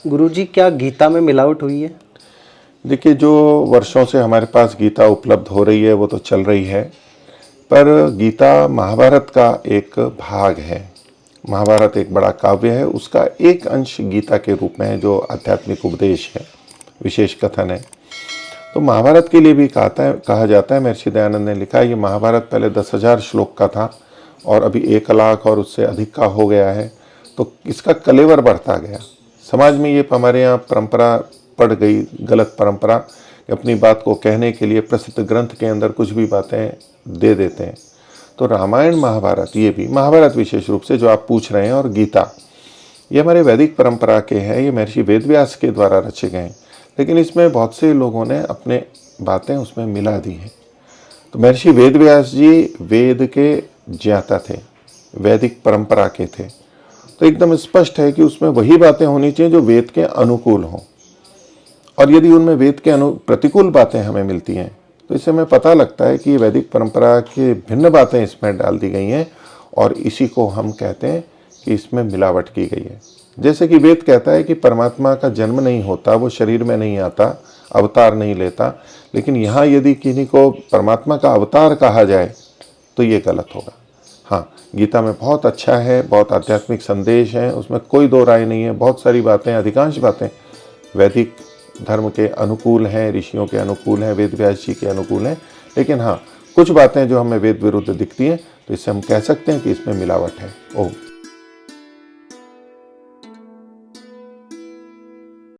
गुरुजी, क्या गीता में मिलावट हुई है? देखिए, जो वर्षों से हमारे पास गीता उपलब्ध हो रही है वो तो चल रही है, पर गीता महाभारत का एक भाग है। महाभारत एक बड़ा काव्य है, उसका एक अंश गीता के रूप में है जो आध्यात्मिक उपदेश है, विशेष कथन है। तो महाभारत के लिए भी कहा जाता है, महर्षि दयानंद ने लिखा है, ये महाभारत पहले 10,000 श्लोक का था और अभी 1 लाख और उससे अधिक का हो गया है। तो इसका कलेवर बढ़ता गया। समाज में ये हमारे यहाँ परंपरा पड़ गई, गलत परंपरा, कि अपनी बात को कहने के लिए प्रसिद्ध ग्रंथ के अंदर कुछ भी बातें दे देते हैं। तो रामायण महाभारत, ये भी महाभारत विशेष रूप से जो आप पूछ रहे हैं, और गीता, ये हमारे वैदिक परंपरा के हैं, ये महर्षि वेदव्यास के द्वारा रचे गए हैं। लेकिन इसमें बहुत से लोगों ने अपने बातें उसमें मिला दी हैं। तो महर्षि वेदव्यास जी वेद के ज्ञाता थे, वैदिक परंपरा के थे, तो एकदम स्पष्ट है कि उसमें वही बातें होनी चाहिए जो वेद के अनुकूल हों। और यदि उनमें वेद के प्रतिकूल बातें हमें मिलती हैं तो इससे हमें पता लगता है कि वैदिक परंपरा की भिन्न बातें इसमें डाल दी गई हैं, और इसी को हम कहते हैं कि इसमें मिलावट की गई है। जैसे कि वेद कहता है कि परमात्मा का जन्म नहीं होता, वो शरीर में नहीं आता, अवतार नहीं लेता, लेकिन यहाँ यदि किन्हीं को परमात्मा का अवतार कहा जाए तो ये गलत होगा। हाँ, गीता में बहुत अच्छा है, बहुत आध्यात्मिक संदेश है, उसमें कोई दो राय नहीं है। बहुत सारी बातें, अधिकांश बातें वैदिक धर्म के अनुकूल हैं, ऋषियों के अनुकूल हैं, वेद व्यास जी के अनुकूल हैं। लेकिन हाँ, कुछ बातें जो हमें वेद विरुद्ध दिखती हैं, तो इससे हम कह सकते हैं कि इसमें मिलावट है। ओम।